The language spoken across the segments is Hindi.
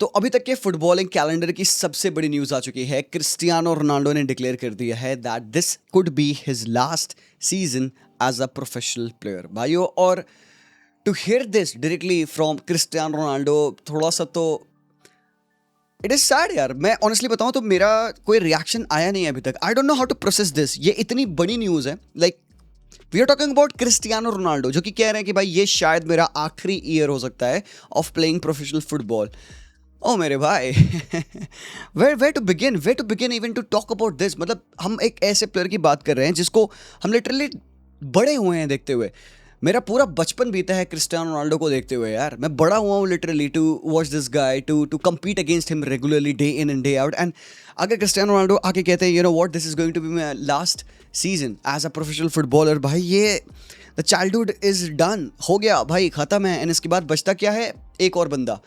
तो अभी तक के फुटबॉलिंग कैलेंडर की सबसे बड़ी न्यूज़ आ चुकी है। क्रिस्टियानो रोनाल्डो ने डिक्लेयर कर दिया है that this could be his last season as a professional player. भाइयों, और to hear this directly from Cristiano Ronaldo, थोड़ा सा तो इट इज सैड यार। मैं ऑनेस्टली बताऊं तो मेरा कोई रिएक्शन आया नहीं है अभी तक। I don't know how to process this. ये इतनी बड़ी न्यूज़ है। Like we are talking about Cristiano Ronaldo, जो कि कह रहे हैं कि भाई ये शायद मेरा आखिरी ईयर हो सकता है ऑफ प्लेइंग प्रोफेशनल फुटबॉल। ओ मेरे भाई, where to begin even to talk about this. मतलब हम एक ऐसे प्लेयर की बात कर रहे हैं जिसको हम लिटरली बड़े हुए हैं देखते हुए। मेरा पूरा बचपन बीता है क्रिस्टियानो रोनाल्डो को देखते हुए यार। मैं बड़ा हुआ हूँ literally to watch this guy, to compete against him regularly day in and day out. And अगर क्रिस्टियानो रोनाल्डो आके कहते हैं you know what, this is going to be my last season as a professional footballer, भाई ये द चाइल्डहुड इज डन, हो गया भाई, खत्म है। एंड इसके बाद बचता क्या है? एक और बंदा।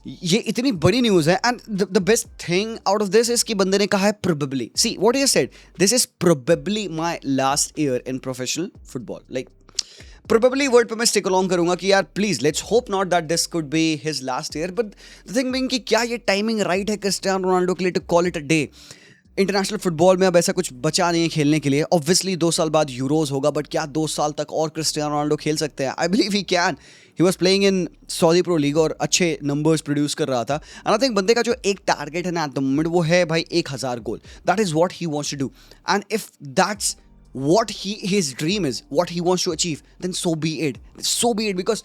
ये इतनी बड़ी न्यूज़ है। And the best thing out of this is कि बंदे ने कहा है probably, see what he said, this is probably my last year in professional football. Like probably word पे मैं स्टिक अलोंग करूंगा कि यार please let's hope not that this could be his last year. But the thing being कि क्या ये टाइमिंग राइट है क्रिस्टियानो रोनाल्डो के लिए to call it a day? International football में अब ऐसा कुछ बचा नहीं है खेलने के लिए। ऑब्वियसली 2 साल बाद यूरोज होगा, बट क्या 2 साल तक और क्रिस्टियानो रोनाल्डो खेल सकते हैं? I believe he can. He was playing in Saudi pro league और अच्छे नंबर्स प्रोड्यूस कर रहा था। एंड आई थिंक बंदे का जो एक टारगेट है ना एट द मोमेंट, वो है भाई 1000 गोल। That is what he wants to do. And if that's what his dream is, what he wants to achieve, then so be it, because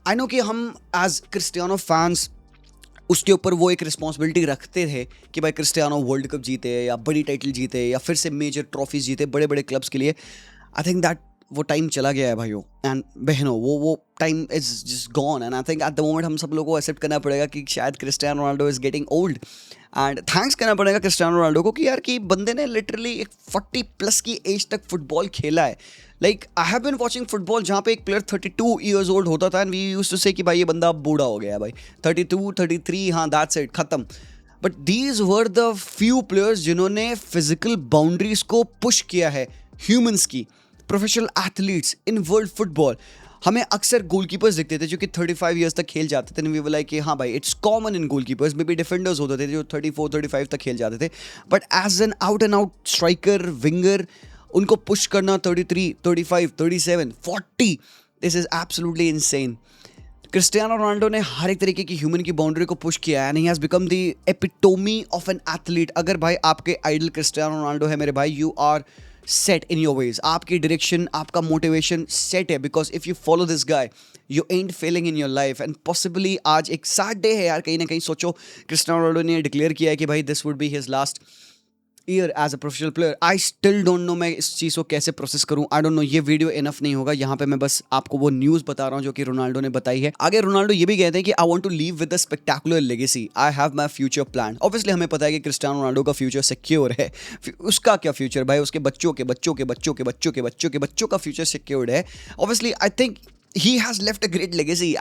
I know कि हम as Cristiano fans उसके ऊपर वो एक रिस्पॉन्सिबिलिटी रखते थे कि भाई क्रिस्टियानो वर्ल्ड कप जीते या बड़ी टाइटल जीते या फिर से मेजर ट्रॉफीज जीते बड़े बड़े क्लब्स के लिए। आई थिंक दैट वो टाइम चला गया है भाइयों एंड बहनों। वो time is just gone. And I think eight the moment हम सब लोगों को एक्सेप्ट करना पड़ेगा कि शायद Cristiano Ronaldo is getting old. And thanks करना पड़ेगा क्रिस्टियानो रोनाल्डो को कि यार कि बंदे ने लिटरली एक 40+ की एज तक फुटबॉल खेला है। Like I have been watching football जहाँ पे एक प्लेयर 32 ईयर्स ओल्ड होता था एंड वी यूज्ड टू से कि भाई ये बंदा अब बूढ़ा हो गया है भाई। 32, 33, हाँ दैट्स इट, खत्म। But these were the few players जिन्होंने फिजिकल बाउंड्रीज को पुश किया है ह्यूमंस की, professional athletes in world football. हमें अक्सर गोलकीपर्स दिखते थे जो कि 35 ईयर्स तक खेल जाते थे। वी वर लाइक कि हाँ भाई it's common in goalkeepers. Maybe defenders होते थे जो 34, 35 तक खेल जाते थे। But as an out and out striker, winger, उनको पुश करना 33, 35, 37, 40, this is absolutely insane. Cristiano Ronaldo ने हर एक तरीके की ह्यूमन की बाउंड्री को पुश किया है and he has become the epitome of an athlete. अगर भाई आपके आइडल क्रिस्टियानो रोनाल्डो है मेरे भाई, you are set in your ways. आपकी डायरेक्शन, आपका मोटिवेशन सेट है, because if you follow this guy you ain't failing in your life. And possibly आज एक सैड डे है यार। कहीं ना कहीं सोचो, क्रिस्टियानो रोनाल्डो ने डिक्लेयर किया है कि भाई this would be his last year as a professional player. I still don't know मैं इस चीज़ को कैसे प्रोसेस करूं। आई डोंट नो, ये वीडियो इनफ नहीं होगा। यहाँ पे मैं बस आपको वो न्यूज़ बता रहा हूँ जो कि रोनाल्डो ने बताई है। आगे रोनाल्डो ये भी कहते हैं कि I want to leave with a spectacular legacy, I have my future plan. Obviously हमें पता है कि क्रिस्टियानो रोनाल्डो का फ्यूचर सिक्योर है। उसका क्या फ्यूचर भाई? उसके बच्चों के बच्चों के बच्चों के बच्चों के बच्चों के बच्चों का फ्यूचर सिक्योर्ड है। Obviously I think he has left a great legacy.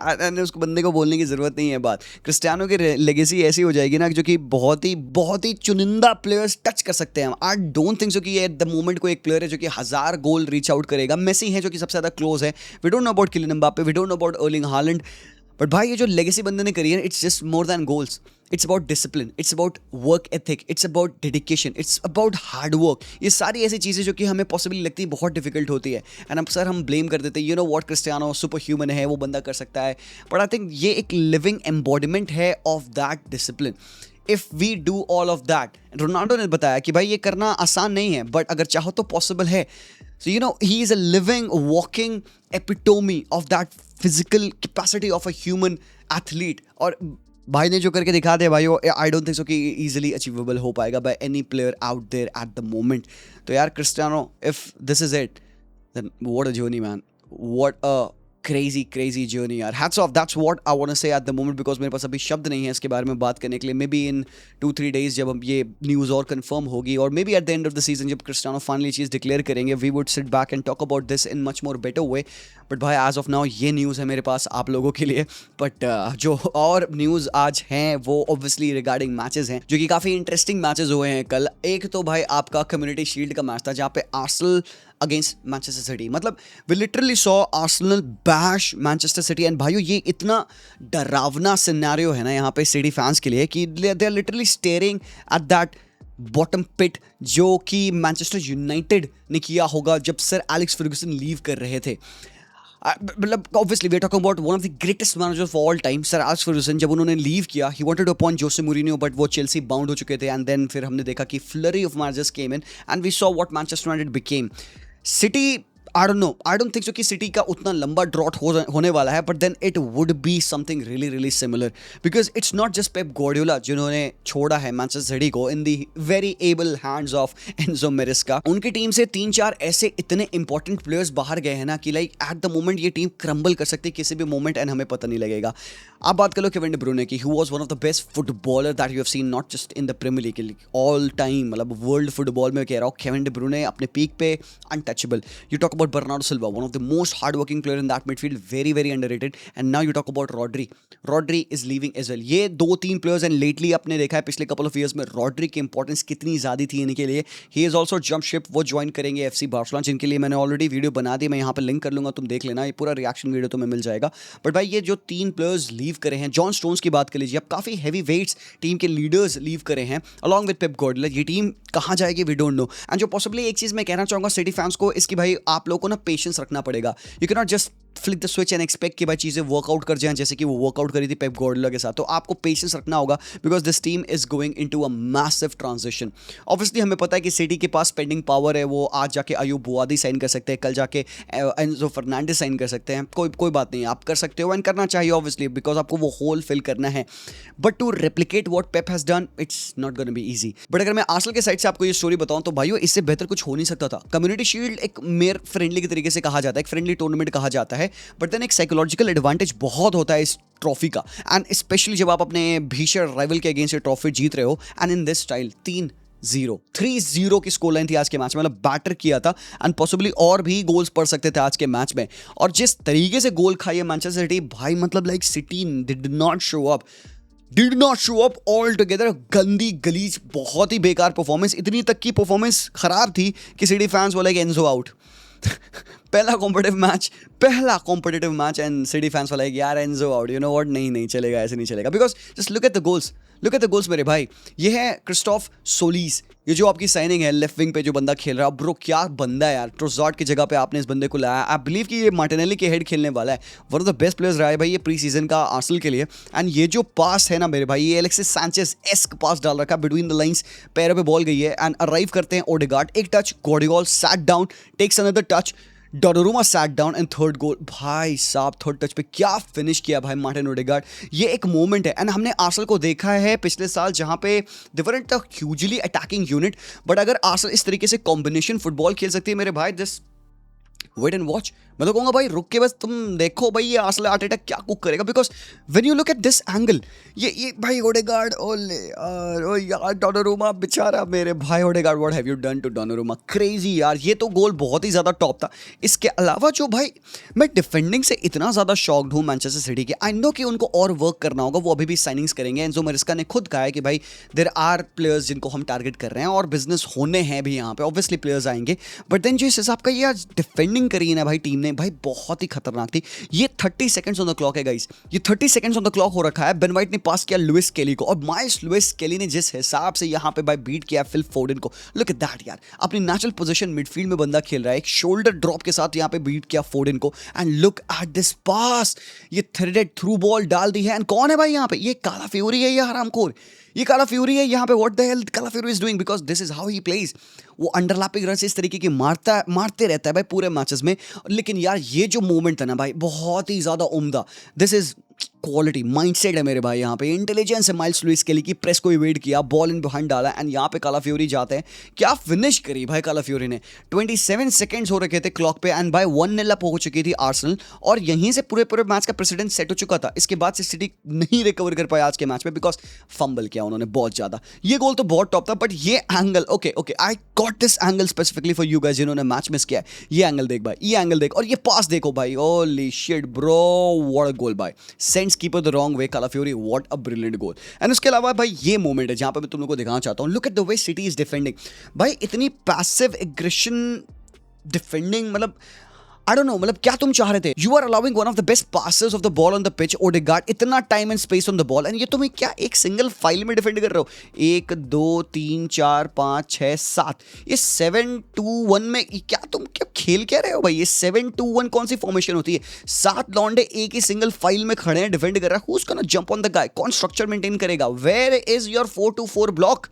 उसको बंदे को बोलने की ज़रूरत नहीं है बात। क्रिस्टियानो की लेगेसी ऐसी हो जाएगी ना जो कि बहुत ही चुनिंदा प्लेयर्स टच कर सकते हैं। आई डोंट थिंक सो कि एट द मोमेंट कोई एक प्लेयर है जो कि 1000 गोल रीच आउट करेगा। मेसी है जो कि सबसे ज़्यादा क्लोज है। We don't know about Kylian Mbappe, we don't know about Erling Haaland. But भाई ये जो लेगेसी बंदे ने करी है, it's just more than goals. It's about discipline, it's about work ethic, it's about dedication, it's about hard work. ये सारी ऐसी चीज़ें जो कि हमें पॉसिबली लगती है बहुत डिफिकल्ट होती है। एंड अब सर हम ब्लेम कर देते हैं, you know what, Cristiano super human है, वो बंदा कर सकता है। बट आई थिंक ये एक लिविंग एम्बॉडीमेंट है of that discipline. If we do all of that, Ronaldo ने बताया कि भाई ये करना आसान नहीं है, बट अगर चाहो तो पॉसिबल है। So you know he is a living walking epitome of that physical capacity of a human athlete. और भाई ने जो करके दिखा दिया भाई, आई डोंट थिंक सो कि इजीली अचीवेबल हो पाएगा by any player out there at the moment. तो यार Cristiano, if this is it, then what a journey, man. What a crazy journey यार. Hats off. That's what I want to say at the moment, because मेरे पास अभी शब्द नहीं है इसके बारे में बात करने के लिए. Maybe in 2-3 days जब अब ये न्यूज़ और कंफर्म होगी, और maybe at the end of the season जब क्रिस्टियानो फाइनली चीज़ डिक्लेयर करेंगे, we would sit back and talk about this in much more better way. But भाई as of now ये न्यूज़ है मेरे पास आप लोगों के लिए. बट जो और न्यूज़ आज हैं वो ऑब्वियसली रिगार्डिंग मैचेस हैं, जो कि काफ़ी इंटरेस्टिंग मैचेस हुए हैं कल. एक तो भाई आपका कम्युनिटी शील्ड का मैच था जहाँ पे आर्सेनल अगेंस्ट मैनचेस्टर सिटी. मतलब we literally saw Arsenal bash Manchester City. And भाइयों ये इतना डरावना सिनेरियो है ना यहाँ पे सिटी फैंस के लिए कि they are literally staring at that bottom pit जो कि मैनचेस्टर यूनाइटेड ने किया होगा जब सर एलेक्स फर्गुसन लीव कर रहे थे. मतलब obviously we are talking about one of the greatest manager of all time Sir Alex Ferguson. जब उन्होंने लीव किया he wanted to appoint Jose Mourinho but वो चेल्सी बाउंड हो चुके थे. एंड देन फिर हमने देखा कि flurry of managers came in and we saw what Manchester United became. City I don't think so कि सिटी का उतना लंबा ड्रॉट होने वाला है. But then it would be something really similar because it's not just Pep Guardiola जिन्होंने छोड़ा है मैनचेस्टर सिटी को in the very able hands of Enzo Maresca. उनकी टीम से 3-4 ऐसे इतने इंपॉर्टेंट प्लेयर्स बाहर गए हैं ना कि लाइक एट द मोमेंट ये टीम क्रम्बल कर सकती है किसी भी मोमेंट एंड हमें पता नहीं लगेगा. आप बात कर लो केविन डी ब्रूने की, who was one of the best footballer that you have seen not just in the Premier League all time. मतलब वर्ल्ड फुटबॉल में कह रहा हूँ केविन डी ब्रूने अपने पीक पे untouchable. You talk about Bernardo Silva, one of the most hardworking player in that midfield, very underrated. And now you talk about Rodri is leaving as well. ये 2-3 players and lately आपने देखा है पिछले couple of years में Rodri की इंपॉर्टेंस कितनी ज़्यादा थी इनके लिए. He is also jump ship, वो ज्वाइन करेंगे FC बार्सिलोना जिनके लिए मैंने ऑलरेडी वीडियो बना दी. मैं यहाँ पे लिंक कर लूँगा, तुम देख लेना, ये पूरा रिएक्शन वीडियो तुम्हें मिल जाएगा. बट भाई ये जो 3 प्लेयर्स लीव करे हैं, जॉन स्टोन्स की बात कर लीजिए, अब काफ़ी हैवी वेट्स टीम के लीडर्स लीव करे हैं अलॉन्ग विद पेप गार्डियोला. ये टीम कहाँ जाएगी वी डोंट नो. एंड जो पॉसिबली एक चीज़ मैं कहना चाहूँगा सिटी फैंस को इसकी भाई आप लोगों को ना पेशेंस रखना पड़ेगा. You can not just flick the switch and expect कि भाई चीज़ें वर्कआउट कर जाएं जैसे कि वो वर्कआउट करी थी पेप गार्डियोला के साथ. तो आपको पेशेंस रखना होगा because this team is going into a massive transition. Obviously हमें पता है कि सिटी के पास पेंडिंग पावर है. वो आज जाके अयूब बुआदी साइन कर सकते हैं, कल जाके एंजो फर्नांडिस साइन कर सकते हैं. कोई बात नहीं, आप कर सकते हो एंड करना चाहिए ऑब्वियसली बिकॉज आपको वो होल फिल करना है. But to replicate what Pep has done it's not gonna be easy. But अगर मैं आर्सेनल के साइड से आपको ये स्टोरी बताऊं तो भाइयों इससे बेहतर कुछ हो नहीं सकता था. कम्युनिटी शील्ड एक मेयर फ्रेंडली के तरीके से कहा जाता है, एक फ्रेंडली टूर्नामेंट कहा जाता है. बट देन एक साइकोलॉजिकल एडवांटेज बहुत होता है इस ट्रॉफी का. एंड स्पेशली जब आप अपने भीषण राइवल के अगेंस्ट ट्रॉफी जीत रहे हो एंड इन दिस स्टाइल 3-0 की स्कोर लाइन थी आज के मैच में. मतलब बैटर किया था एंड पॉसिबली और भी गोल्स पड़ सकते थे आज के मैच में. और जिस तरीके से गोल खाई है मैनचेस्टर सिटी भाई, मतलब like city did not show up all together. गंदी गलीज बहुत ही बेकार परफॉर्मेंस. इतनी तक की परफॉर्मेंस खराब थी कि सिटी फैंस बोले कि एंजो आउट. पहला competitive match and city fans वाला है यार Enzo out. You know what, नहीं चलेगा, ऐसे नहीं चलेगा. Because just look at the goals मेरे भाई. ये है क्रिस्टोफ सोलीस, ये जो आपकी साइनिंग है लेफ्ट विंग पे जो बंदा खेल रहा है. ब्रो क्या बंदा है यार. ट्रोसार्ड की जगह पे आपने इस बंदे को लाया. आई बिलीव कि ये मार्टिनेली के हेड खेलने वाला है. One of the best players रहा है भाई ये प्री सीजन का आर्सेनल के लिए. एंड ये जो पास है ना मेरे भाई, ये एलेक्सिस सैंचेज एस्क पास डाल रखा बिटवीन द लाइंस. पैरों पे बॉल गई है एंड अराइव करते हैं ओडेगार्ड. एक touch, Gvardiol sat down, takes another touch, Donnarumma sat down and third goal. भाई साहब थर्ड टच पे क्या फिनिश किया भाई मार्टिन ओडेगार्ड. ये एक मोमेंट है. एंड हमने आर्सेनल को देखा है पिछले साल जहां पे they weren't a hugely attacking unit. But अगर आर्सेनल इस तरीके से कॉम्बिनेशन फुटबॉल खेल सकती है मेरे भाई, दिस वेट एंड वॉच. मैं तो कहूँगा भाई रुक के बस तुम देखो भाई ये आर्सेनल आर्टेटा क्या कुक करेगा. Because when you look at this angle, ये भाई ओडेगार्ड, ओले यार, ओ यार डोनारुमा बेचारा मेरे भाई. Odegaard what have you done to Donnarumma, crazy यार. ये तो गोल बहुत ही ज़्यादा टॉप था. इसके अलावा जो भाई मैं डिफेंडिंग से इतना ज़्यादा शॉक्ड हूँ मैनचेस्टर सिटी के. आई नो कि उनको और वर्क करना होगा, वो अभी भी साइनिंग्स करेंगे. एंजो मैरेस्का ने खुद कहा है कि भाई देयर आर प्लेयर्स जिनको हम टारगेट कर रहे हैं और बिजनेस होने हैं भी यहाँ पे. ऑब्वियसली प्लेयर्स आएंगे बट देन जो इस हिसाब का ये आज डिफेंडिंग करी है ना भाई टीम ने, भाई बहुत ही खतरनाक थी. ये 30 सेकंड्स ऑन द क्लॉक है गाइस, ये 30 सेकंड्स ऑन द क्लॉक हो रखा है. बेन वाइट ने पास किया लुइस केली को और माइल्स लुइस केली ने जिस हिसाब से यहाँ पे भाई बीट किया फिल फोडेन को. लुक एट दैट यार, अपनी नेचुरल पोजीशन मिडफील्ड में बंदा खेल रहा है, एक शोल्डर ड्रॉप के साथ यहाँ पे बीट किया फोडेन को. एंड लुक एट दिस पास, ये थ्रेडेड थ्रू बॉल डाल दी है. एंड कौन है भाई यहाँ पे, ये काला फ्यूरी है, ये हरामखोर, ये काला फ्यूरी है यहाँ पे. व्हाट द हेल काला fury is doing, because this is how he plays. वो अंडरलैपिंग रन इस तरीके की मारते रहता है भाई पूरे मैचेस में. लेकिन यार ये जो मोमेंट था ना भाई बहुत ही ज्यादा उम्दा. दिस इज क्वालिटी माइंडसेट है मेरे भाई. यहाँ पे इंटेलिजेंस है माइल्स लुइस केली की. प्रेस को इवेड किया, बॉल इन बिहाइंड डाला एंड यहाँ पे काला फ्यूरी जाते हैं. क्या फिनिश करी भाई काला फ्यूरी ने. 27 सेकंड्स हो रखे थे क्लॉक पे एंड भाई 1-0 अप हो चुकी थी आर्सेनल. और यहीं से पूरे मैच का प्रेसिडेंट सेट हो चुका था. इसके बाद से सिटी नहीं रिकवर कर पाया आज के मैच में बिकॉज फंबल किया उन्होंने बहुत ज्यादा. ये गोल तो बहुत टॉप था बट ये angle okay I got this angle specifically for you guys जिन्होंने मैच मिस किया है. ये एंगल देख भाई, ये एंगल देख और ये पास देखो भाई. Holy shit bro, what a goal भाई. Sends keeper the wrong way Calafiori, what a brilliant goal. And उसके अलावा भाई ये मोमेंट है जहां पे मैं तुम लोगों को दिखाना चाहता हूं. Look at the way city is defending भाई. इतनी पैसिव एग्रेशन डिफेंडिंग, मतलब आई डोंट नो, मतलब क्या तुम चाह रहे थे? You are allowing one of the best passes of the ball on the pitch, Odegaard, इतना time and space on the ball, and ये तुम्हें क्या एक सिंगल फाइल में डिफेंड कर रहे हो? 1 2 3 4 5 6 7, ये 7-2-1 में क्या तुम क्या खेल क्या रहे हो भाई? ये 7-2-1 कौन सी फॉर्मेशन होती है? 7 लॉन्डे एक ही सिंगल फाइल में खड़े हैं, डिफेंड कर रहा है। Who is gonna jump on the guy? कौन स्ट्रक्चर मेंटेन करेगा? Where is your 4-2-4 block?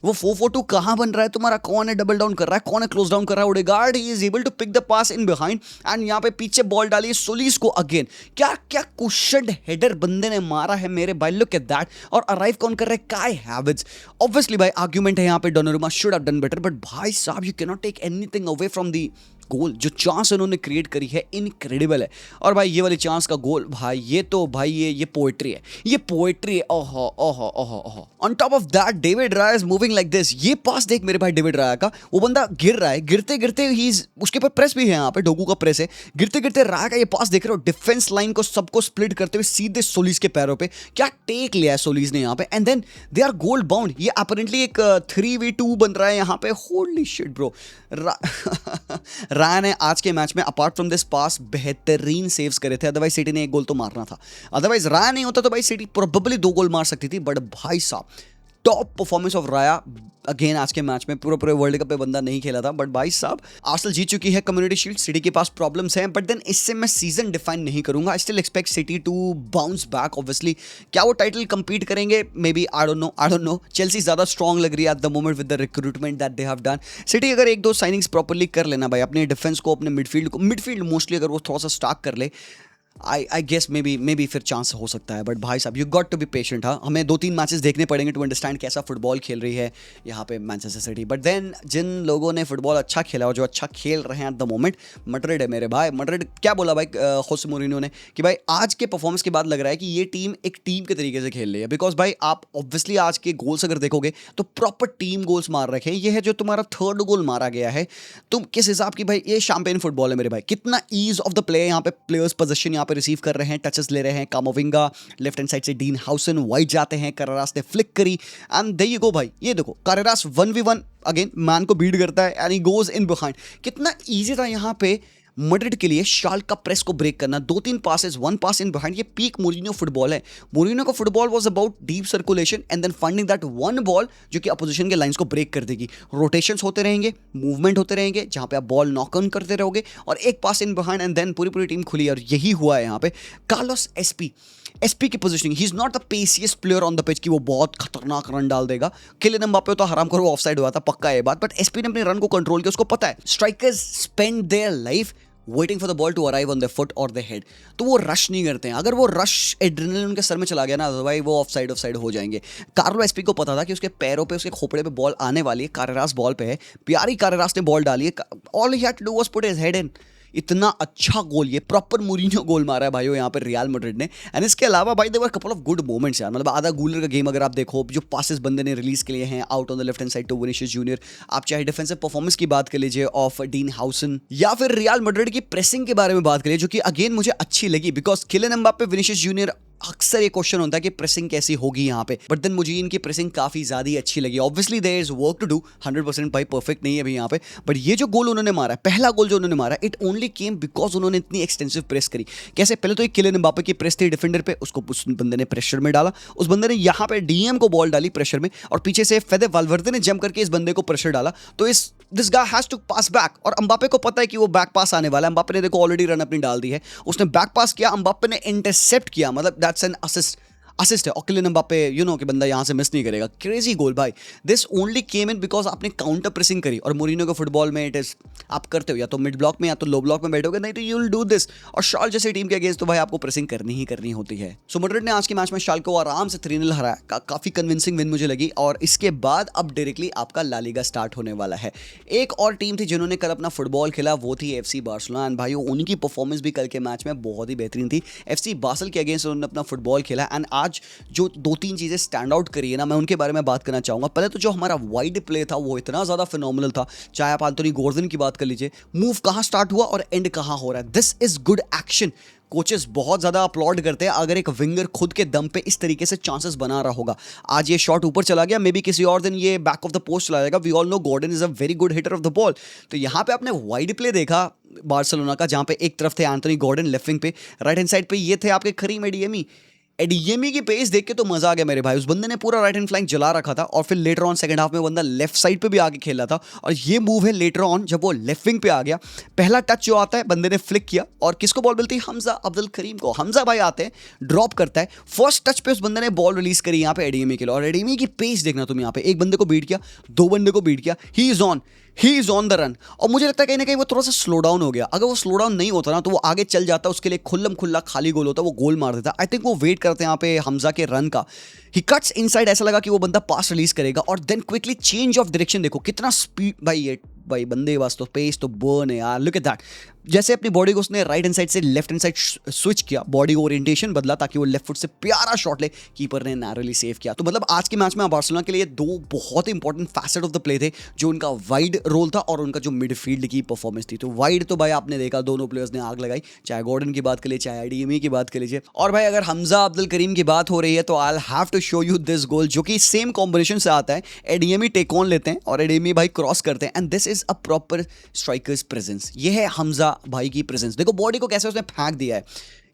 वो 4-4-2 कहां बन रहा है तुम्हारा? कौन है डबल डाउन कर रहा है? कौन है क्लोज डाउन कर रहा है? Odegaard, he is able to pick the pass in behind, and यहां पे पीछे बॉल डाली सोलिस को अगेन। क्या क्या कुशन्ड हेडर बंदे ने मारा है मेरे भाई, लुक एट दैट। और अराइव कौन कर रहा है? काई हैवर्ट्ज। ऑब्वियसली भाई आर्गुमेंट है यहां पे, Donnarumma should have done better, but भाई साहब you can not take anything away from the goal. जो चांस उन्होंने क्रिएट करी है इनक्रेडिबल है। और भाई ये वाली चांस का गोल भाई, ये तो भाई ये पोएट्री है, ये पोएट्री है। ओहो ओहो ओहो ओहो। On top of that David Raya is moving like this. ये पास देख मेरे भाई डेविड राया का, वो बंदा गिर रहा है, गिरते गिरते ही उसके ऊपर प्रेस भी है, यहाँ पे डोगू का प्रेस है, गिरते गिरते राया का ये पास देख रहे हो, डिफेंस लाइन को सबको स्प्लिट करते हुए सीधे सोलिस के पैरों पे। क्या टेक लिया है सोलिस ने यहाँ पे, and then they are goal bound. ये अपरेंटली एक 3v2 बन रहा है यहाँ पे। Holy shit bro. राया ने आज के मैच में अपार्ट फ्रॉम दिस पास बेहतरीन सेव्स करे थे, अदरवाइज सिटी ने एक गोल तो मारना था। अदरवाइज राया नहीं होता तो भाई सिटी प्रोबेबली 2 गोल मार सकती थी। बट भाई साहब top performance of Raya again आज के मैच में। पूरे वर्ल्ड कप पे बंदा नहीं खेला था, बट भाई साहब आर्सेनल जीत चुकी है कम्युनिटी शील्ड, सिटी के पास प्रॉब्लम्स हैं, बट देन इससे मैं सीजन डिफाइन नहीं करूंगा। I still expect City to bounce back obviously. क्या वो टाइटल कंपीट करेंगे? Maybe, I don't know. Chelsea ज्यादा स्ट्रॉन्ग लग रही है at the moment with the recruitment that they have done. City अगर 1-2 साइनिंग्स प्रॉपर्ली कर लेना भाई, अपने डिफेंस को, अपने मिडफील्ड मोस्टली अगर वो थोड़ा सा स्टार्क कर ले, आई गेस मे बी फिर चांस हो सकता है। बट भाई साहब you got to be patient. हाँ, हमें 2-3 मैचेस देखने पड़ेंगे टू अंडरस्टैंड कैसा फुटबॉल खेल रही है यहाँ पे मैनचेस्टर सिटी। बट देन जिन लोगों ने फुटबॉल अच्छा खेला और जो अच्छा खेल रहे हैं एट द मोमेंट, मैड्रिड है मेरे भाई। मैड्रिड क्या बोला भाई होसे मोरिन्यो ने कि भाई आज के परफॉर्मेंस के बाद लग रहा है कि ये टीम एक टीम के तरीके से खेल रही है। बिकॉज भाई आप ऑब्वियसली आज के गोल्स अगर देखोगे तो प्रॉपर टीम गोल्स मार रखे हैं। ये है जो तुम्हारा 3rd गोल मारा गया है, तुम किस हिसाब की भाई, ये शैंपेन फुटबॉल है मेरे भाई। कितना ईज ऑफ द प्ले यहाँ पे, प्लेयर्स पोजीशन यहाँ पे रिसीव कर रहे हैं, टचेस ले रहे हैं। कामोविंगा लेफ्ट हैंड साइड से डीन हाउसन वाइड जाते हैं, कारेरास ने फ्लिक करी, एंड देयर यू गो भाई। ये देखो कारेरास 1v1 अगेन मैन को बीट करता है and he goes in behind. कितना इजी था यहाँ पे मैड्रिड के लिए शाल्क का प्रेस को ब्रेक करना। 2-3 पासेस, 1 पास इन बिहाइंड। ये पीक मोरिन्यो फुटबॉल है। मोरिन्यो का football was about deep circulation and then finding that one ball जो कि अपोजिशन के लाइंस को ब्रेक कर देगी। रोटेशंस होते रहेंगे, मूवमेंट होते रहेंगे, जहां पे आप बॉल नॉक ऑन करते रहोगे, और एक pass in behind and then पूरी टीम खुली। और यही हुआ है यहाँ पे। कार्लोस एसपी की positioning, he is not the paciest player on the pitch कि वो बहुत खतरनाक रन डाल देगा। किलियन एम्बापे तो हराम करो ऑफसाइड हुआ था, पक्का है बात, बट एसपी ने अपने रन को कंट्रोल किया। उसको पता है strikers spend their life waiting for the ball to arrive on the foot और द हेड, तो वो रश नहीं करते हैं। अगर वो रश एड्रेनलिन उनके सर में चला गया ना, तो भाई वो ऑफसाइड हो जाएंगे। कार्लो एसपी को पता था कि उसके पैरों पे, उसके खोपड़े पे बॉल आने वाली है। कारेरास बॉल पे है, प्यारी कारेरास ने बॉल डाली है, all he had to do was put his head in. इतना अच्छा गोल, ये प्रॉपर मोरिन्यो गोल मारा है भाइयों यहाँ पे रियल मैड्रिड ने। एंड इसके अलावा भाई there were couple of good moments यार। मतलब आधा गूलर का गेम अगर आप देखो, जो पासेस बंदे ने रिलीज के लिए हैं out on the left hand side to Vinicius Junior, आप चाहे डिफेंसिव परफॉर्मेंस की बात कर लीजिए ऑफ डीन हाउसन, या फिर रियल मैड्रिड की प्रेसिंग के बारे में बात करिए, जो कि अगेन मुझे अच्छी लगी। Because Kylian Mbappe, Vinicius Junior, अक्सर ये क्वेश्चन होता है कि प्रेसिंग कैसी होगी यहाँ पे, बट देन मुझे इनकी प्रेसिंग काफी ज्यादा अच्छी लगी। Obviously there is work to do, 100% भाई परफेक्ट नहीं है अभी यहाँ पे, बट ये जो गोल उन्होंने मारा, पहला गोल जो उन्होंने मारा, इट ओनली केम बिकॉज उन्होंने इतनी एक्सटेंसिव प्रेस करी। कैसे? पहले तो एक किलियन एम्बापे की प्रेस थी डिफेंडर पे, उसको उस बंदे ने प्रेशर में डाला, उस बंदे ने यहाँ पे डीएम को बॉल डाली प्रेशर में, और पीछे से फेदे वाल्वर्दे ने जंप करके इस बंदे को प्रेशर डाला। तो this guy has to pass back, और एम्बापे को पता है कि वो बैक पास आने वाला है। एम्बापे ने देखो ऑलरेडी रन अपनी डाल दी है, उसने बैक पास किया, एम्बापे ने इंटरसेप्ट किया, मतलब दैट्स एन असिस्ट है। किलियन एम्बापे यू नो कि बंदा यहाँ से मिस नहीं करेगा। क्रेजी गोल भाई। This only came in because आपने काउंटर प्रेसिंग करी, और मोरिन्यो का फुटबॉल में इट इज आप करते हो या तो मिड ब्लॉक में या तो लो ब्लॉक में बैठोगे, नहीं तो यू विल डू दिस। और शाल जैसे टीम के अगेंस्ट तो भाई आपको प्रेसिंग करनी ही करनी होती है। सो मैड्रिड ने आज के मैच में शाल को आराम से 3-0 हराया। काफी कन्विंसिंग विन मुझे लगी। और इसके बाद अब डायरेक्टली आपका ला लीगा स्टार्ट होने वाला है। एक और टीम थी जिन्होंने कल अपना फुटबॉल खेला, वो थी एफसी बार्सिलोना। एंड भाई उनकी परफॉर्मेंस भी कल के मैच में बहुत ही बेहतरीन थी। एफसी बार्सिल के अगेंस्ट उन्होंने अपना फुटबॉल खेला, एंड आज आज जो 2-3 चीज़ें स्टैंड आउट करी है ना, मैं उनके बारे में बात करना चाहूँगा। पहले तो जो हमारा वाइड प्ले था वो इतना ज़्यादा फिनोमिनल था, चाहे आप एंथोनी गॉर्डन की बात कर लीजिए, मूव कहाँ स्टार्ट हुआ और एंड कहाँ हो रहा है, this is good action. Coaches बहुत ज़्यादा अपलॉड करते हैं अगर एक विंगर खुद के दम पे इस तरीके से चांसेस बना रहा होगा। आज ये शॉट ऊपर चला गया, मे बी किसी और दिन ये बैक ऑफ द पोस्ट चला जाएगा। We all know Gordon is a very good hitter of the ball. तो यहाँ पे आपने वाइड प्ले देखा बार्सिलोना का, जहाँ पे एक तरफ थे एंथोनी गॉर्डन लेफ्ट विंग पे, राइट हैंड साइड पे ये थे आपके करीम एडियमी। एडियमी की पेस देख के तो मजा आ गया मेरे भाई, उस बंदे ने पूरा राइट हैंड फ्लैंक जला रखा था और फिर लेटर ऑन सेकंड हाफ में बंदा लेफ्ट साइड पे भी आके खेला था। और ये मूव है लेटर ऑन जब वो लेफ्ट विंग पे आ गया, पहला टच जो आता है बंदे ने फ्लिक किया और किसको बॉल मिलती है, हमजा अब्दुल करीम को। हमजा भाई आते हैं, ड्रॉप करता है, फर्स्ट टच पे उस बंदे ने बॉल रिलीज करी यहाँ पे एडियमी के लिए। और एडियमी की पेस देखना तुम, यहाँ पे एक बंदे को बीट किया, 2 बंदे को बीट किया, he is on the run. और मुझे लगता है कहीं ना कहीं वो थोड़ा सा स्लो डाउन हो गया। अगर वो स्लो डाउन नहीं होता ना तो वो आगे चल जाता, उसके लिए खुल्लम खुल्ला खाली गोल होता, वो गोल मार देता। आई थिंक वो वेट करते हैं यहाँ पे हमजा के रन का। ही कट्स इनसाइड, ऐसा लगा कि वो बंदा पास रिलीज करेगा और then quickly change of direction. देखो कितना स्पीड भाई, ये भाई बंदे के पास तो पेस तो बर्न है यार, लुक एट दैट। जैसे अपनी बॉडी को उसने राइट हैंड साइड से लेफ्ट हैंड साइड स्विच किया, बॉडी को ओरिएंटेशन बदला ताकि वो लेफ्ट फुट से प्यारा शॉट ले, कीपर ने नैरोली सेव किया। तो मतलब आज के मैच में बार्सिलोना के लिए 2 बहुत ही important facet of the play थे, जो उनका वाइड रोल था और उनका जो मिडफील्ड की परफॉर्मेंस थी। तो वाइड तो भाई आपने देखा दोनों प्लेयर्स ने आग लगाई, चाहे गॉर्डन की बात कर लीजिए, चाहे एडियमी की बात कर लीजिए। और भाई अगर हमजा अब्दुल करीम की बात हो रही है तो I have to show you this goal, जो कि सेम कॉम्बिनेशन से आता है। एडियमी टेक ऑन लेते हैं और एडियमी भाई क्रॉस करते हैं, and this is a proper strikers presence. ये है हमजा भाई की प्रेजेंस। देखो बॉडी को कैसे उसने फेंक दिया है।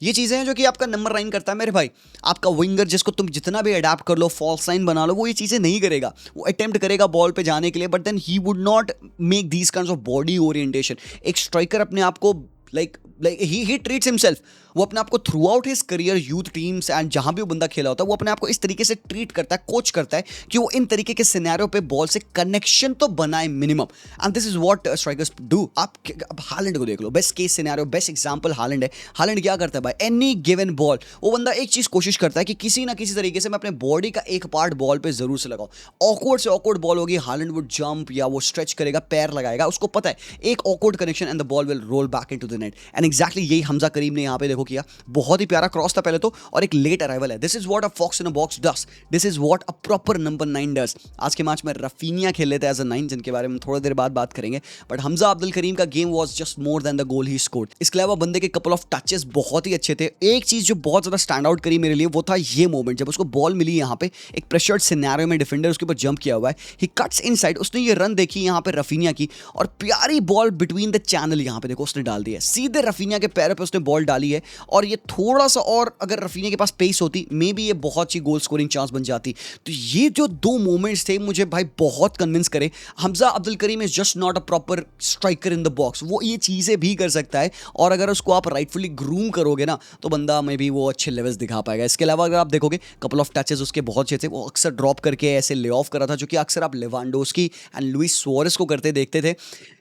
ये चीजें हैं जो कि आपका नंबर 9 करता है मेरे भाई। आपका विंगर जिसको तुम जितना भी अडैप्ट कर लो, फॉल्स लाइन बना लो, वो ये चीजें नहीं करेगा। वो अटेम्प्ट करेगा बॉल पे जाने के लिए, but then he would not make these kinds of body orientation. एक स्ट्राइकर अपने आप को लाइक ही ट्रीट्स हिमसेल्फ, वो अपने आप को through out his career youth teams and जहां भी वो बंदा खेला होता है, वो अपने आप को इस तरीके से ट्रीट करता है, कोच करता है कि वो इन तरीके के सिनेरियो पे बॉल से कनेक्शन तो बनाए minimum. And this is what strikers do. आप हालैंड को देख लो, best case scenario, best example Haaland है। हालैंड क्या करता है भाई, एनी गिवन बॉल वो बंदा एक चीज कोशिश करता है कि किसी ना किसी तरीके से मैं अपने बॉडी का एक पार्ट बॉल पे जरूर से लगाऊं। ऑकवर्ड से ऑकवर्ड बॉल होगी, हालैंड वुड जंप या वो स्ट्रेच करेगा, पैर लगाएगा, उसको पता है एक awkward connection and the ball will roll back into the net. And exactly यही हमजा करीम ने यहाँ पे देखो किया। बहुत ही प्यारा क्रॉस था पहले तो, और एक लेट अराइवल है। This is what a fox in a box does, this is what a proper number 9 does. आज के मैच में रफीनिया खेल लेते हैं एज अ 9, जिनके बारे में थोड़ी देर बाद बात करेंगे। बट हमजा अब्दुल करीम का game was just more than the goal he scored. इसके अलावा बंदे के कपल ऑफ टचेस बहुत ही अच्छे थे। एक चीज जो बहुत ज्यादा स्टैंड आउट करी मेरे लिए वो था ये मोमेंट जब उसको बॉल मिली यहाँ पे, एक प्रेशर्ड सिनेरियो में डिफेंडर उसके ऊपर जंप किया हुआ है, ही कट्स इनसाइड, उसने ये रन देखी यहाँ पे रफीनिया की और प्यारी बॉल बिटवीन द चैनल यहाँ पे देखो उसने डाल दी है, सीधे रफीनिया के पैरों पे उसने बॉल डाली है। और ये थोड़ा सा और अगर रफीनिया के पास पेस होती, मे बी ये बहुत सी गोल स्कोरिंग चांस बन जाती। तो ये जो 2 मोमेंट्स थे मुझे भाई बहुत कन्विंस करे। Hamza Abdul Karim is just not a proper striker in the box, वो ये चीजें भी कर सकता है और अगर उसको आप राइटफुली ग्रूम करोगे ना तो बंदा मे बी वो अच्छे लेवल्स दिखा पाएगा। इसके अलावा अगर आप देखोगे कपल ऑफ टचेस उसके बहुत अच्छे थे, वो अक्सर ड्रॉप करके ऐसे ले ऑफ कर रहा था, जो कि अक्सर आप लेवांडोस्की एंड लुइस सुआरेस को करते देखते थे।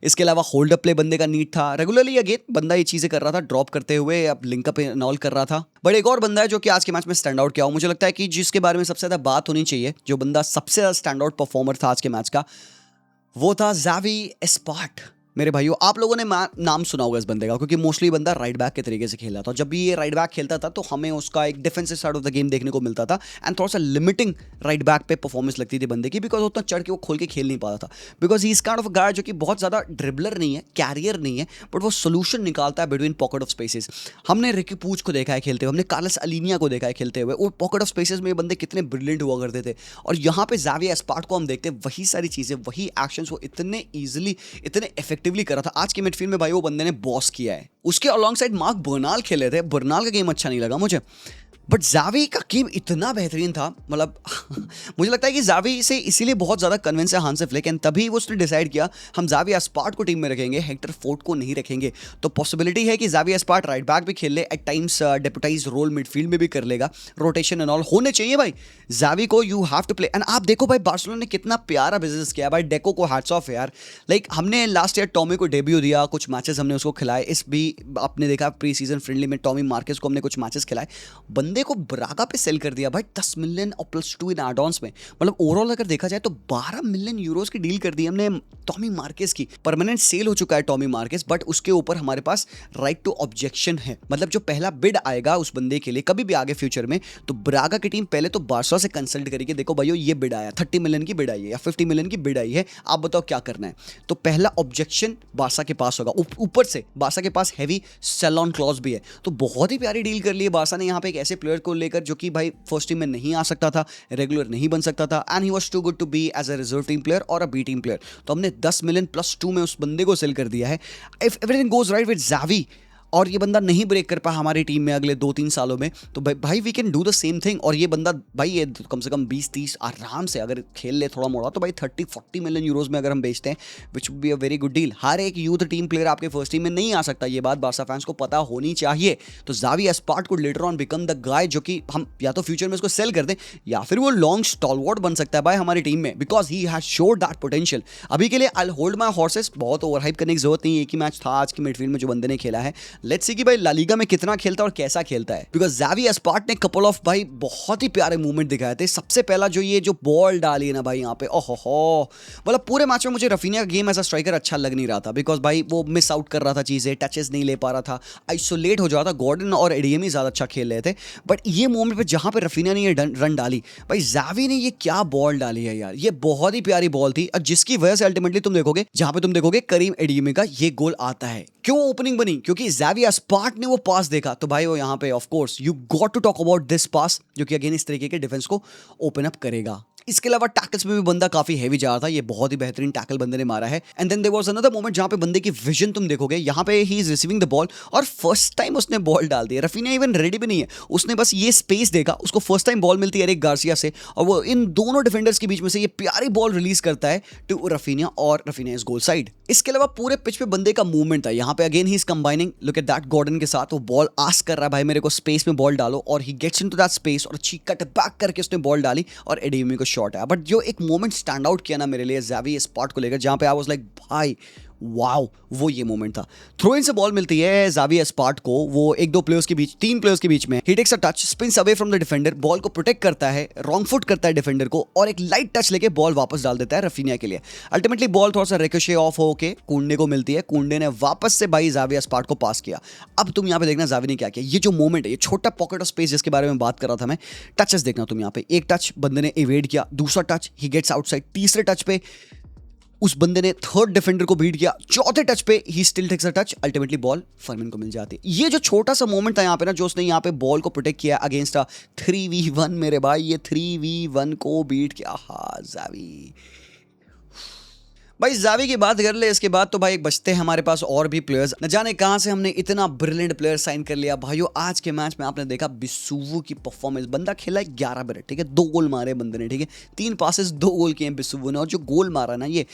इसके अलावा होल्ड अप प्ले बंदे का नीट था, रेगुलरली अगेन बंदा ये चीजें कर रहा था, ड्रॉप करते हुए अब लिंकअप नॉल कर रहा था। बट एक और बंदा है जो कि आज के मैच में स्टैंड आउट किया, मुझे लगता है कि जिसके बारे में सबसे ज्यादा बात होनी चाहिए, जो बंदा सबसे ज्यादा स्टैंड आउट परफॉर्मर था आज के मैच का, वो था ज़ावी एस्पार्ट। मेरे भाइयों आप लोगों ने नाम सुना होगा इस बंदे का, क्योंकि मोस्टली बंदा राइट बैक के तरीके से खेला था। जब भी ये राइट बैक खेलता था तो हमें उसका एक defensive side of the game देखने को मिलता था एंड थोड़ा सा लिमिटिंग राइट बैक पे परफॉर्मेंस लगती थी बंदे की, बिकॉज उतना चढ़ के वो खोल के खेल नहीं पाता था। Because he is kind of guy जो कि बहुत ज़्यादा ड्रिबलर नहीं है, कैरियर नहीं है, बट वो सोल्यूशन निकालता है बिटवीन पॉकेट ऑफ स्पेसेस। हमने रिकी पूच को देखा है खेलते हुए, हमने कार्लोस अलीनिया को देखा है खेलते हुए, वो पॉकेट ऑफ स्पेसेस में ये बंदे कितने ब्रिलियंट हुआ करते थे। और यहाँ पे ज़ावी एस्पार्ट को हम देखते हैं, वही सारी चीज़ें, वही एक्शंस वो इतने ईजिली, इतने इफेक्टिवली करा था। आज के मिडफील्ड में भाई वो बंदे ने बॉस किया है। उसके अलॉन्ग साइड मार्क बर्नाल खेले थे, बर्नाल का गेम अच्छा नहीं लगा मुझे, बट ज़ावी का गेम इतना बेहतरीन था। मतलब मुझे लगता है कि ज़ावी से इसीलिए बहुत ज़्यादा कन्विंस है हांस फ्लिक, एंड तभी वो उसने डिसाइड किया हम ज़ावी एस्पार्ट को टीम में रखेंगे, हेक्टर फोर्ट को नहीं रखेंगे। तो पॉसिबिलिटी है कि ज़ावी एस्पार्ट राइट बैक भी खेल ले, एट टाइम्स डेपुटाइज रोल मिडफील्ड में भी कर लेगा, रोटेशन एंड ऑल होने चाहिए भाई ज़ावी को, you have to play. And आप देखो भाई बार्सिलोना ने कितना प्यारा बिजनेस किया भाई, डेको को हैट्स ऑफ यार। लाइक हमने लास्ट ईयर टॉमी को डेब्यू दिया, कुछ मैचेस हमने उसको खिलाए, इस भी आपने देखा प्री सीजन फ्रेंडली में टॉमी मार्केस को हमने कुछ मैचेस खिलाए। बंदा बंदे को ब्रागा पे सेल कर दिया भाई 10 मिलियन और +2 इन एड-ऑन्स में। मतलब ओवरऑल अगर देखा जाए तो 12 मिलियन यूरोस की डील कर दी हमने टॉमी मार्केस की। परमानेंट सेल हो चुका है टॉमी मार्केस, बट उसके ऊपर हमारे पास राइट टू ऑब्जेक्शन है। मतलब जो पहला बिड आएगा उस बंदे के लिए कभी भी आगे फ्यूचर में, तो ब्रागा की टीम पहले तो बारसा से कंसल्ट करेगी, देखो भाइयों ये बिड आया 30 मिलियन की बिड आई है या 50 मिलियन की बिड आई है, आप बताओ क्या करना है। तो पहला ऑब्जेक्शन बारसा के पास होगा। ऊपर से बारसा के पास हैवी सेल ऑन क्लॉज भी है। तो बहुत ही प्यारी डील कर ली है बारसा ने यहाँ पे एक ऐसे प्लेयर को लेकर जो कि भाई फर्स्ट टीम में नहीं आ सकता था, रेगुलर नहीं बन सकता था, and he was too good to be as a reserve team player और अ बी टीम प्लेयर। तो हमने 10 मिलियन +2 में उस बंदे को सेल कर दिया है। If everything goes right with Xavi और ये बंदा नहीं ब्रेक कर पाया हमारी टीम में अगले 2-3 सालों में, तो भाई we can do the same thing. और ये बंदा भाई ये कम से कम 20-30 आराम से अगर खेल ले थोड़ा मोड़ा तो भाई 30-40 मिलियन यूरोज में अगर हम बेचते हैं, which would be a very good deal. हर एक यूथ टीम प्लेयर आपके फर्स्ट टीम में नहीं आ सकता, ये बात बारसा फैंस को पता होनी चाहिए। तो ज़ावी एस्पार्ट को later on become the guy जो कि हम या तो फ्यूचर में इसको सेल कर दें या फिर वो लॉन्ग स्टॉलवर्ड बन सकता है भाई हमारी टीम में, because he has showed that potential. अभी के लिए आई होल्ड माई हॉर्सेस, बहुत ओवरहाइप करने की जरूरत नहीं। एक ही मैच था आज की मिडफील्ड में जो बंदे ने खेला है, लेट्स सी कि भाई लीगा में कितना खेलता है और कैसा खेलता है। बिकॉज ज़ावी एस्पार्ट ने कपल ऑफ भाई बहुत ही प्यारे मूवमेंट दिखाए थे। सबसे पहला जो ये जो बॉल डाली है ना भाई यहाँ पे, ओहो, मतलब पूरे मैच में मुझे रफीनिया का गेम एज अ स्ट्राइकर अच्छा लग नहीं रहा था, बिकॉज भाई वो मिस आउट कर रहा था चीजें, टचेस नहीं ले पा रहा था, आइसोलेट हो जाता था। गॉर्डन और एडीएमी ज्यादा अच्छा खेल रहे थे, बट ये मोमेंट पे जहां पे रफीनिया ने ये रन डाली, भाई ज़ावी ने ये क्या बॉल डाली है यार, ये बहुत ही प्यारी बॉल थी, और जिसकी वजह से अल्टीमेटली तुम देखोगे जहां पे तुम देखोगे करीम एडीएमी का ये गोल आता है। क्यों ओपनिंग बनी? क्योंकि ज़ावी एस्पार्ट ने वो पास देखा। तो भाई वो यहाँ पे of course you got to talk about this pass जो कि अगेन इस तरीके के डिफेंस को ओपन अप करेगा। इसके अलावा टैकल्स में भी बंदा काफी हैवी जा रहा था, ये बहुत ही बेहतरीन टैकल बंदे ने मारा है। And then there was another moment जहां पे बंदे की विजन तुम देखोगे, यहां पे he is receiving the ball और फर्स्ट टाइम उसने बॉल डाल दी है। रफीनिया इवन रेडी भी नहीं है, उसने बस ये स्पेस देखा, उसको फर्स्ट टाइम बॉल मिलती है एरिक गार्सिया से, और वो इन दोनों डिफेंडर्स के बीच में से ये प्यारी बॉल रिलीज करता है टू रफीनिया, और रफीनिया इज गोल साइड। इसके अलावा पूरे पिच पे बंदे का मूवमेंट था, यहाँ पे again he is combining, look at that, Gordon के साथ वो बॉल आस्क कर रहा है भाई मेरे को स्पेस में बॉल डालो, और he gets into that space और अच्छी कट बैक करके उसने बॉल डाली और एडीएमी को शॉट आया। बट जो एक मोमेंट स्टैंड आउट किया ना मेरे लिए ज़ावी स्पॉट को लेकर, जहां पे आई वाज लाइक भाई वाओ, वो ये मोमेंट था। थ्रो इन से बॉल मिलती है ज़ावी एस्पार्ट को, वो एक दो प्लेयर्स के बीच, तीन प्लेयर्स के बीच में, he takes a touch, spins away from the defender, ball को प्रोटेक्ट करता है, रॉन्ग फुट करता है डिफेंडर को, और एक लाइट टच लेके बॉल वापस डाल देता है रफीनिया के लिए। अल्टीमेटली बॉल थोड़ा सा रिकोशे ऑफ होके कुंडे को मिलती है, कुंडे ने वापस से भाई ज़ावी एस्पार्ट को पास किया। अब तुम यहाँ पे देखना ज़ावी ने क्या किया, ये जो मोमेंट है, ये छोटा पॉकेट ऑफ स्पेस जिसके बारे में बात कर रहा था मैं, टचेस देखना तुम यहाँ पे, एक टच बंदे ने इवेड किया, दूसरा टच ही गेट्स आउटसाइड, तीसरे टच पे उस बंदे ने थर्ड डिफेंडर को बीट किया, चौथे टच पे he still takes a touch, ultimately ball Fermin को मिल जाती है। ये जो छोटा सा मोमेंट था यहाँ पे ना, जो उसने यहाँ पे बॉल को प्रोटेक्ट किया अगेंस्ट 3v1 मेरे भाई, ये 3v1 को बीट किया। हाँ ज़ावी, भाई ज़ावी की बात कर ले, इसके बाद तो भाई बचते हैं हमारे पास और भी प्लेयर्स। न जाने कहां से हमने इतना ब्रिलियंट प्लेयर साइन कर लिया भाइयों। आज के मैच में आपने देखा बिसुवू की परफॉर्मेंस, बंदा खेला है 11 मिनट, ठीक है, 2 गोल मारे बंदे ने, ठीक है, 3 पासेस 2 गोल किए हैं बिसुवू ने, और जो गोल मारा ना, ये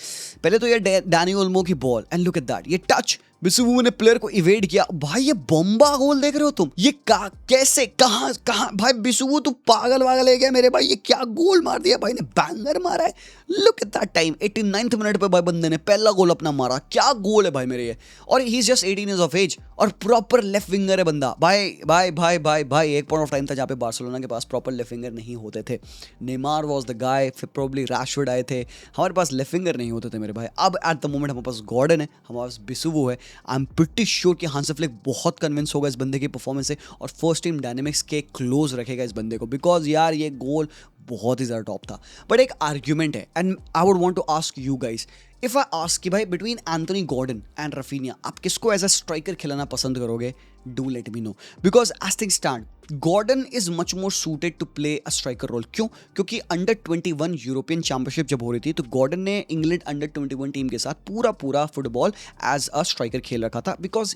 पहले तो ये डैनी ओल्मो की ball, and look at that, ये टच बिसुवू ने प्लेयर को इवेड किया। भाई ये बम्बा गोल देख रहे हो तुम, ये कैसे, कहां भाई बिसुवू तू पागल वागल है क्या मेरे भाई, ये क्या गोल मार दिया भाई ने, बैंगर मारा है। Look at that time, 89th minute पे भाई बंदे ने पहला गोल अपना मारा, क्या गोल है भाई मेरे ये, और he is just 18 years of age, और प्रॉपर लेफ्ट विंगर है बंदा। भाई भाई भाई भाई भाई एक पॉइंट ऑफ टाइम था जहाँ पे बार्सिलोना के पास प्रॉपर लेफ्ट विंगर नहीं होते थे। नेमार वाज द गाय, फिर प्रोबब्ली रैशफोर्ड आए थे, हमारे पास लेफ्ट विंगर नहीं होते थे मेरे भाई। अब एट द मोमेंट हमारे पास गॉर्डन है, हमारे पास बिसुवू है। आई एम प्रिटी श्योर कि हांसी फ्लिक बहुत कन्विंस होगा इस बंदे की परफॉर्मेंस से, और फर्स्ट टीम डायनेमिक्स के क्लोज रखेगा इस बंदे को, बिकॉज यार ये गोल बहुत ही ज़्यादा टॉप था। बट एक आर्ग्यूमेंट है, and I would want to ask you guys, if I ask कि भाई between Anthony Gordon and Raphinha आप किसको एज अ स्ट्राइकर खिलाना पसंद करोगे, do let me know, because as things stand Gordon is much more suited to play a striker role. क्यों? क्योंकि अंडर 21 यूरोपियन चैंपियनशिप जब हो रही थी तो गॉर्डन ने इंग्लैंड अंडर 21 टीम के साथ पूरा फुटबॉल एज अ स्ट्राइकर खेल रखा था, because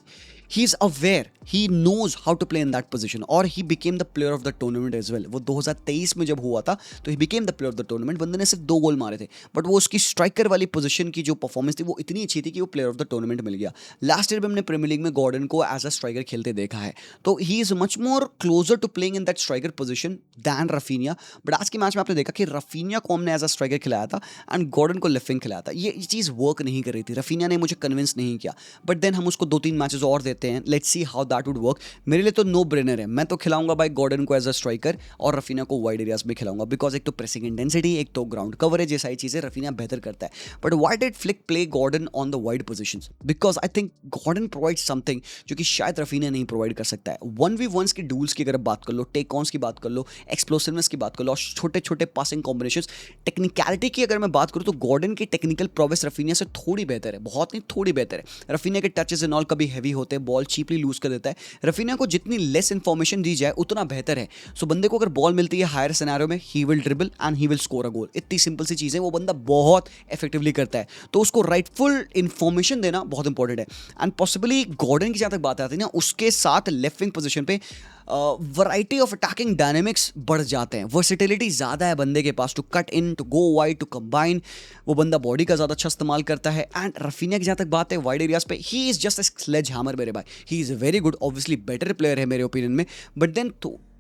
he is aware, he knows how to play in that position, और he became the player of the tournament as well. वो 2023 में जब हुआ था तो he became the player of the tournament. बंदे ने सिर्फ 2 गोल मारे थे, बट वो उसकी स्ट्राइकर वाली पोजीशन की जो परफॉर्मेंस थी वो इतनी अच्छी थी कि वो प्लेयर ऑफ द टूर्नामेंट मिल गया। लास्ट ईयर में हमने प्रीमियर लीग में गॉर्डन को एज अ स्ट्राइकर खेलते देखा है, तो he is much more closer to playing in that striker position than Raphinha. But आज के मैच में आपने देखा कि रफीनिया को हमने एज अ स्ट्राइकर खिलाया था एंड गॉर्डन को लेफ्ट विंग खिलाया था। ये चीज़ वर्क नहीं कर रही थी, रफीनिया ने मुझे कन्विंस नहीं किया। बट देन हम उसको 2-3 मैचेस और देते हैं, let's see how that would work. मेरे लिए तो नो ब्रेनर है, मैं तो खिलाऊंगा भाई गॉर्डन को एज अ स्ट्राइकर और रफीनिया को वाइड एरियाज में खिलाऊंगा, बिकॉज एक तो प्रेसिंग इंटेंसिटी, एक तो ग्राउंड कवरेज, ये सारी चीज़ें रफीनिया बेहतर करता है। But why did Flick play Gordon on the wide positions? Because I think Gordon provide something जो कि शायद रफीनिया नहीं प्रोवाइड कर सकता है। 1v1s की डूल्स की अगर बात कर लो, टेक ऑन्स की बात कर लो, एक्सप्लोसिवनेस की बात कर लो, और छोटे छोटे पासिंग कॉम्बिनेशंस, टेक्निकलिटी की अगर मैं बात करूं तो गॉर्डन की टेक्निकल प्रोग्रेस रफीनिया से थोड़ी बेहतर है, बहुत नहीं थोड़ी बेहतर है। रफीनिया के टचेस एंड ऑल कभी हैवी होते हैं, बॉल चीपली लूज कर देता है। रफीनिया को जितनी लेस इंफॉर्मेशन दी जाए उतना बेहतर है। सो बंदे को अगर बॉल मिलती है हायर सिनेरियो में, he will dribble and he will score a goal. इतनी सिंपल सी चीज़ें वो बंदा बहुत इफेक्टिवली करता है, तो उसको राइटफुल इंफॉर्मेशन देना बहुत इंपॉर्टेंट है। एंड पॉसिबली गॉर्डन की जहाँ तक बात आती है ना, उसके साथ लेफ्ट विंग पोजीशन पे वैरायटी ऑफ अटैकिंग डायनेमिक्स बढ़ जाते हैं, वर्सेटिलिटी ज़्यादा है बंदे के पास, to cut in, to go wide, to combine. वो बंदा बॉडी का ज़्यादा अच्छा इस्तेमाल करता है। एंड रफीनिया की जहाँ तक बात है वाइड एरियाज पे, he is just a sledge hammer मेरे भाई। He is very good, obviously better player है मेरे ओपिनियन में। But then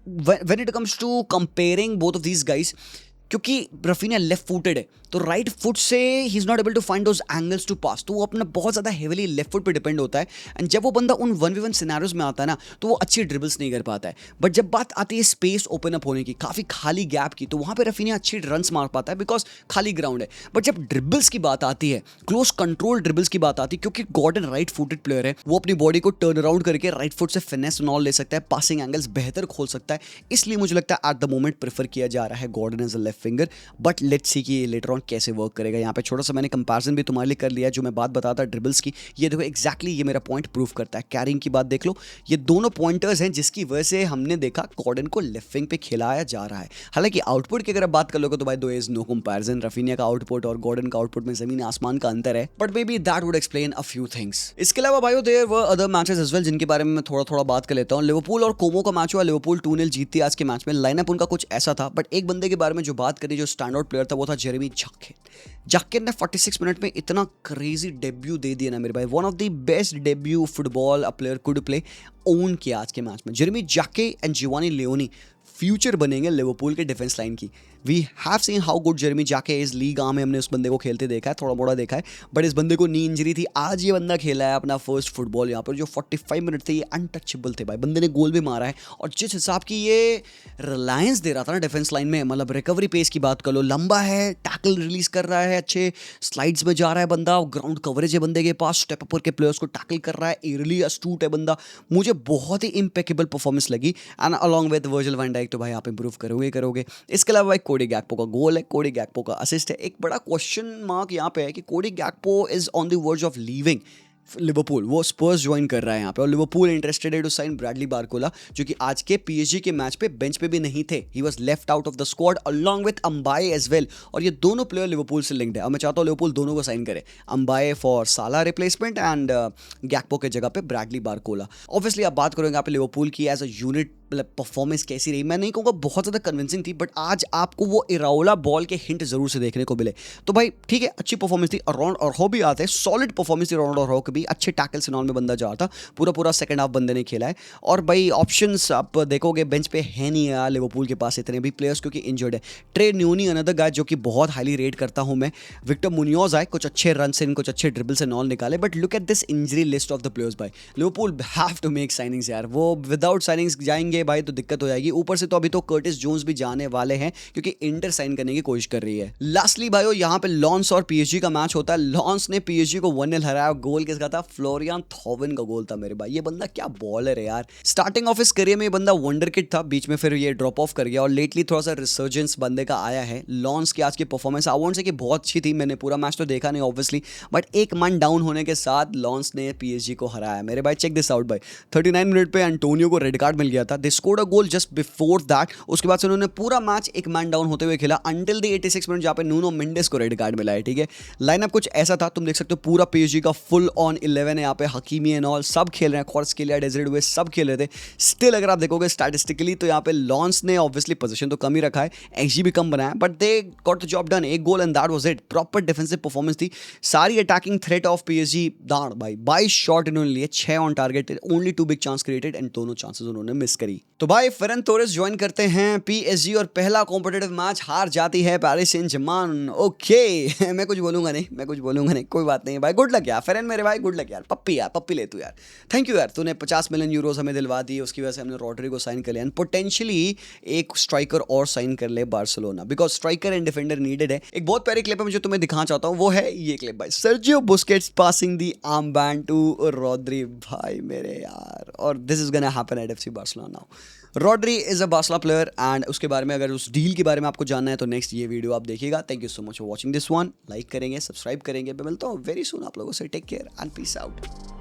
when it comes to comparing both of these guys, क्योंकि रफीनिया लेफ्ट फुटेड है, तो राइट फुट से he is not able to find those angles to pass, तो वो अपना बहुत ज़्यादा हेविली लेफ्ट फुट पे डिपेंड होता है। एंड जब वो बंदा उन 1v1 सिनेरियोज में आता है ना, तो वो अच्छी ड्रिबल्स नहीं कर पाता है। बट जब बात आती है स्पेस ओपन अप होने की, काफ़ी खाली गैप की, तो वहाँ पे रफीनिया अच्छी रन्स मार पाता है बिकॉज खाली ग्राउंड है। बट जब ड्रिबल्स की बात आती है, क्लोज कंट्रोल ड्रिबल्स की बात आती है, क्योंकि गॉर्डन राइट फुटेड प्लेयर है, वो अपनी बॉडी को टर्न अराउंड करके राइट फुट से फिनेस नॉल ले सकता है, पासिंग एंगल्स बेहतर खोल सकता है। इसलिए मुझे लगता है एट द मोमेंट प्रेफर किया जा रहा है Gordon as a left winger. But let's see कि ये लेटर ऑन कैसे वर्क करेगा। यहाँ पे छोटा सा मैंने कंपैरिजन भी तुम्हारे लिए कर लिया, जो मैं बात बताता ड्रिबल्स की, ये देखो एग्जैक्टली ये मेरा पॉइंट प्रूव करता है। कैरिंग की बात देख लो, ये दोनों पॉइंटर्स हैं जिसकी वजह से हमने देखा गॉर्डन को लेफ्ट विंग पे खिलाया जा रहा है। हालांकि आउटपुट की अगर बात कर लोगे तो भाई दो इज नो कंपैरिजन, रफीनिया का आउटपुट और गॉर्डन का आउटपुट में जमीन आसमान का अंतर है। But maybe that would explain a few things. इसके अलावा भाई there were other matches as well, जिनके बारे में मैं थोड़ा थोड़ा बात कर लेता हूँ। लिवरपूल और कोमो का मैच हुआ, लिवरपूल 2-0 जीतती आज के मैच में। लाइनअप उनका कुछ ऐसा था, बट एक बंदे के बारे में जो बात करी, जो स्टैंड आउट प्लेयर था, वो था जेरेमी जाके ने 46 मिनट में इतना क्रेजी डेब्यू दे दिया ना मेरे भाई। One of the best debut football a player could play on किया आज के मैच में। Jeremy Jacquet and Giovanni Leoni future बनेंगे लिवरपूल के डिफेंस लाइन की। We have seen how good Jeremy Jacquet इस लीग में हमने उस बंदे को खेलते देखा है, थोड़ा मोड़ा देखा है, बट इस बंदे को नी इंजरी थी। आज ये बंदा खेला है अपना फर्स्ट फुटबॉल यहाँ पर, जो 45 मिनट थे ये अनटचेबल थे भाई। बंदे ने गोल भी मारा है, और जिस हिसाब की ये रिलायंस दे रहा था ना डिफेंस लाइन में, मतलब रिकवरी पेस की बात कर लो, लंबा है, टैकल रिलीज कर रहा है, अच्छे स्लाइड्स में जा रहा है बंदा, ग्राउंड कवरेज है बंदे के पास, स्टेप अपर के प्लेयर्स को टैकल कर रहा है, एयरली अस्तूट है बंदा। मुझे बहुत ही इम्पेकेबल परफॉर्मेंस लगी। And along with Virgil van Dijk, तो भाई आप इंप्रूव करोगे। इसके अलावा भाई कोडी गैक्पो का गोल है, कोडी गैक्पो का असिस्ट है। एक बड़ा क्वेश्चन मार्क यहाँ पे है कि Cody Gakpo is on the verge of leaving Liverpool, वो स्पर्स ज्वाइन कर रहा है यहाँ पे, और लिवरपूल इंटरेस्टेड है टू साइन ब्रैडली बारकोला, जो कि आज के पीएसजी के मैच पे बेंच पे भी नहीं थे। He was left out of the squad along with Mbaye as well, और ये दोनों प्लेयर लिवरपूल से लिंक्ड है। और मैं चाहता हूँ लिवरपूल दोनों को साइन करे, अंबाए फॉर साला रिप्लेसमेंट एंड गैक्पो के जगह पे ब्रैडली बारकोला। ऑब्वियसली आप बात करोगे यहाँ पे लिवरपूल की एज अ यूनिट परफॉर्मेंस कैसी रही, मैं नहीं कहूँगा बहुत ज़्यादा कन्विंसिंग थी, बट आज आपको वो इराओला बॉल के हिंट जरूर से देखने को मिले। तो भाई ठीक है, अच्छी परफॉर्मेंस थी। अराउंड और हो भी आते हैं, सॉलिड परफॉर्मेंस थी अराउंड और हो के भी, अच्छे टैकल से नॉन में बंदा जा रहा था, पूरा सेकंड हाफ बंदे ने खेला है। और भाई ऑप्शंस आप देखोगे बेंच पे है नहीं यार लिवरपूल के पास इतने भी प्लेयर्स, क्योंकि इंजर्ड है। ट्रे न्यूनी अनदर गाय जो कि बहुत हाईली रेट करता हूँ मैं। विक्टर मुनियोज आए, कुछ अच्छे रन से, कुछ अच्छे ड्रिबल से नॉन निकाले, but look at this injury list of the players भाई। Liverpool have to make signings यार, वो विदाउट साइनिंग्स जाएंगे भाई तो दिक्कत हो जाएगी। ऊपर से तो अभी तो कर्टिस जोन्स भी जाने वाले हैं, क्योंकि इंटर साइन करने की कोशिश कर रही है। लास्टली भाइयों यहाँ पे लॉन्स और पीएसजी का मैच होता है। लॉन्स ने पीएसजी को 1-0 हराया। गोल किसका था? फ्लोरियन थॉवन का गोल था मेरे भाई। ये बंदा क्या बॉलर है यार। स्टार्टिंग ऑफ इस करियर में ये बंदा वंडर किड था, बीच में फिर ये ड्रॉप ऑफ कर गया, और लेटली थोड़ा सा रिसर्जेंस बंदे का आया है। लॉन्स की आज की परफॉर्मेंस आई वोंट से कि बहुत अच्छी थी, मैंने पूरा मैच तो देखा नहीं ऑब्वियसली, बट एक मन डाउन होने के साथ लॉन्स ने पीएसजी को हराया मेरे भाई। चेक दिस आउट भाई, 39 मिनट पे एंटोनियो को रेड कार्ड मिल गया था। They scored a goal just before that. उसके बाद से उन्होंने पूरा मैच एक मैन डाउन होते हुए खेला अंटिल द 86 मिनट, जहाँ पे नूनो मेंडेस को रेड कार्ड मिला है, ठीक है। लाइनअप कुछ ऐसा था, तुम देख सकते हो पूरा PSG का फुल ऑन 11 है यहाँ पे, हकीमी एंड ऑल सब खेल रहे हैं, क्वार्ट्सकेलिया, डेज़िरे डुए सब खेल रहे थे। स्टिल अगर आप देखोगे स्टैटिस्टिकली तो यहाँ पे लॉन्स ने ऑब्वियसली पोजीशन तो कम ही रखा है, XG भी कम बनाया, but they got the job done, एक goal and that was it. Proper defensive performance थी, सारी अटैकिंग थ्रेट ऑफ PSG दांड़ भाई। 22 शॉट इन्होंने लिए, 6 on target, only 2 big chance created and दोनों चांसेस उन्होंने मिस करी। तो भाई फेरन टोरेस ज्वाइन करते हैं PSG और पहला कॉम्पिटिटिव मैच हार जाती है पेरिस सेंट जर्मन। ओके मैं कुछ बोलूंगा नहीं, कोई बात नहीं भाई, गुड लक यार फेरन मेरे भाई, गुड लक यार, पप्पी ले तू यार, थैंक यू यार, तूने 50 मिलियन यूरोस हमें दिलवा दी, उसकी वजह से हमने रॉड्री को साइन कर लिया एंड पोटेंशियली एक स्ट्राइकर और साइन कर ले Barcelona, because striker end defender needed है। एक बहुत प्यारी क्लिप है मुझे तुम्हें दिखाना चाहता हूँ, वो है ये क्लिप भाई, Sergio Busquets passing the armband to Rodri भाई मेरे यार, और this is gonna happen at FC Barcelona now. Rodri is a Barcelona player and उसके बारे में अगर उस डील के बारे में आपको जानना है तो नेक्स्ट ये वीडियो आप देखिएगा। Thank you so much for watching this one, like करेंगे, सब्सक्राइब करेंगे, मैं मिलता हूँ वेरी सुन आप लोगों से, take care and peace out.